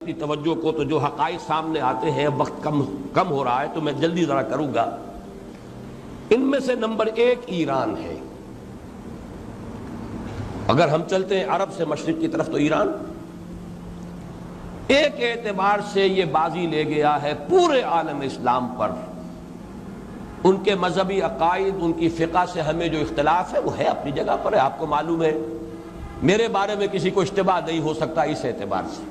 کی توجہ کو تو جو حقائق سامنے آتے ہیں، وقت کم ہو رہا ہے تو میں جلدی ذرا کروں گا۔ ان میں سے نمبر 1 ایران ہے۔ اگر ہم چلتے ہیں عرب سے مشرق کی طرف تو ایران ایک اعتبار سے یہ بازی لے گیا ہے پورے عالم اسلام پر۔ ان کے مذہبی عقائد، ان کی فقہ سے ہمیں جو اختلاف ہے وہ ہے اپنی جگہ پر ہے۔ آپ کو معلوم ہے میرے بارے میں کسی کو اشتباہ نہیں ہو سکتا اس اعتبار سے۔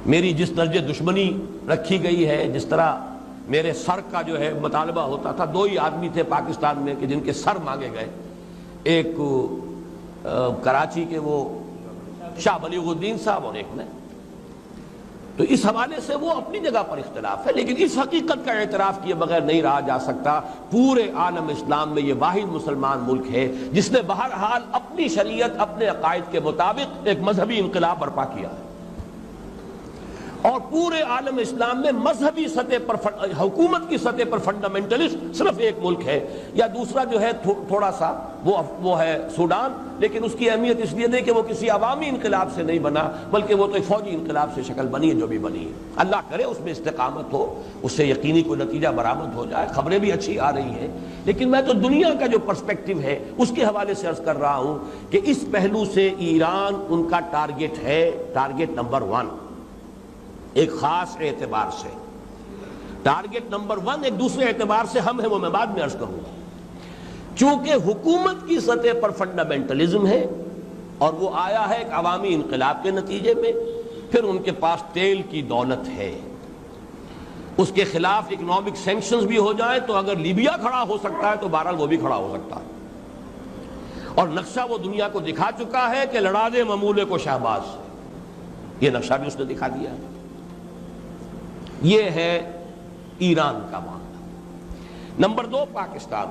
میری جس درجے دشمنی رکھی گئی ہے، جس طرح میرے سر کا جو ہے مطالبہ ہوتا تھا، 2 ہی آدمی تھے پاکستان میں کہ جن کے سر مانگے گئے، ایک کراچی کے وہ شاہ بلیغ الدین صاحب اور ایک میں، تو اس حوالے سے وہ اپنی جگہ پر اختلاف ہے، لیکن اس حقیقت کا اعتراف کیے بغیر نہیں رہا جا سکتا پورے عالم اسلام میں یہ واحد مسلمان ملک ہے جس نے بہرحال اپنی شریعت، اپنے عقائد کے مطابق ایک مذہبی انقلاب برپا کیا ہے۔ اور پورے عالم اسلام میں مذہبی سطح پر، حکومت کی سطح پر فنڈامنٹلسٹ صرف ایک ملک ہے، یا دوسرا جو ہے تھوڑا سا وہ ہے سوڈان، لیکن اس کی اہمیت اس لیے نہیں کہ وہ کسی عوامی انقلاب سے نہیں بنا، بلکہ وہ تو ایک فوجی انقلاب سے شکل بنی ہے جو بھی بنی ہے۔ اللہ کرے اس میں استقامت ہو، اس سے یقینی کوئی نتیجہ برآمد ہو جائے۔ خبریں بھی اچھی آ رہی ہیں، لیکن میں تو دنیا کا جو پرسپیکٹو ہے اس کے حوالے سے عرض کر رہا ہوں کہ اس پہلو سے ایران ان کا ٹارگٹ ہے، ٹارگٹ نمبر 1 ایک خاص اعتبار سے۔ ٹارگٹ نمبر 1 ایک دوسرے اعتبار سے ہم ہیں، وہ میں بعد میں عرض کروں گا۔ چونکہ حکومت کی سطح پر فنڈامنٹلزم ہے اور وہ آیا ہے ایک عوامی انقلاب کے نتیجے میں، پھر ان کے پاس تیل کی دولت ہے، اس کے خلاف اکنامک سینکشنز بھی ہو جائیں تو اگر لیبیا کھڑا ہو سکتا ہے تو بہرحال وہ بھی کھڑا ہو سکتا ہے، اور نقشہ وہ دنیا کو دکھا چکا ہے کہ لڑا دے ممولے کو شہباز، یہ نقشہ بھی اس نے دکھا دیا ہے۔ یہ ہے ایران کا معاملہ۔ نمبر 2 پاکستان۔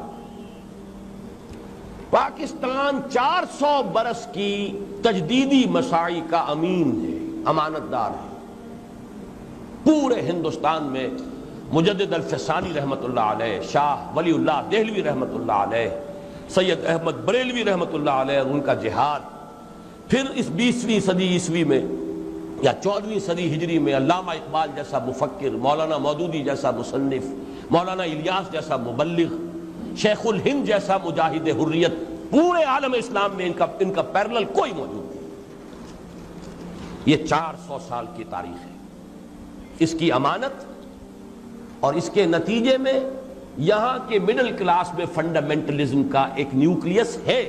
پاکستان 400 برس کی تجدیدی مساعی کا امین ہے، امانت دار ہے۔ پورے ہندوستان میں مجدد الفسانی رحمت اللہ علیہ، شاہ ولی اللہ دہلوی رحمت اللہ علیہ، سید احمد بریلوی رحمت اللہ علیہ، ان کا جہاد، پھر اس 20ویں صدی عیسوی میں یا 14ویں صدی ہجری میں علامہ اقبال جیسا مفکر، مولانا مودودی جیسا مصنف، مولانا الیاس جیسا مبلغ، شیخ الہند جیسا مجاہد حریت، پورے عالم اسلام میں ان کا پیرلل کوئی موجود نہیں۔ یہ 400 سال کی تاریخ ہے، اس کی امانت، اور اس کے نتیجے میں یہاں کے مڈل کلاس میں فنڈامنٹلزم کا ایک نیوکلیس ہے،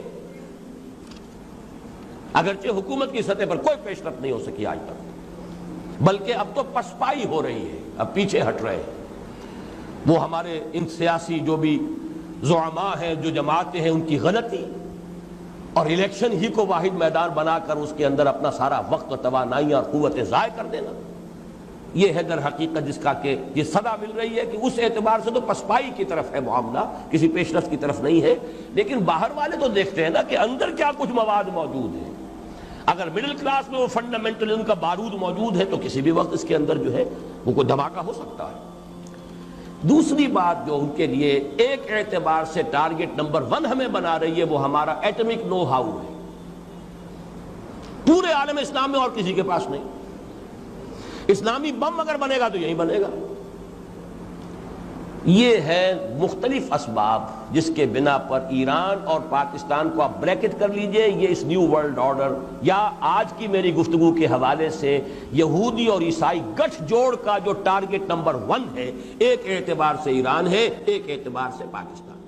اگرچہ حکومت کی سطح پر کوئی پیش رفت نہیں ہو سکی آج تک، بلکہ اب تو پسپائی ہو رہی ہے، اب پیچھے ہٹ رہے ہیں۔ وہ ہمارے ان سیاسی جو بھی زعماء ہیں، جو جماعتیں ہیں، ان کی غلطی اور الیکشن ہی کو واحد میدان بنا کر اس کے اندر اپنا سارا وقت و توانائی اور قوتیں ضائع کر دینا، یہ ہے در حقیقت جس کا کہ یہ صدا مل رہی ہے کہ اس اعتبار سے تو پسپائی کی طرف ہے معاملہ، کسی پیش رفت کی طرف نہیں ہے۔ لیکن باہر والے تو دیکھتے ہیں نا کہ اندر کیا کچھ مواد موجود ہے۔ اگر مڈل کلاس میں وہ فنڈامنٹلزم کا بارود موجود ہے تو کسی بھی وقت اس کے اندر جو ہے وہ کوئی دھماکہ ہو سکتا ہے۔ دوسری بات جو ان کے لیے ایک اعتبار سے ٹارگٹ نمبر 1 ہمیں بنا رہی ہے، وہ ہمارا ایٹمک نو ہاؤ ہے۔ پورے عالم اسلام میں اور کسی کے پاس نہیں۔ اسلامی بم اگر بنے گا تو یہی بنے گا۔ یہ ہے مختلف اسباب جس کے بنا پر ایران اور پاکستان کو آپ بریکٹ کر لیجئے، یہ اس نیو ورلڈ آرڈر یا آج کی میری گفتگو کے حوالے سے یہودی اور عیسائی گٹھ جوڑ کا جو ٹارگٹ نمبر 1 ہے، ایک اعتبار سے ایران ہے، ایک اعتبار سے پاکستان۔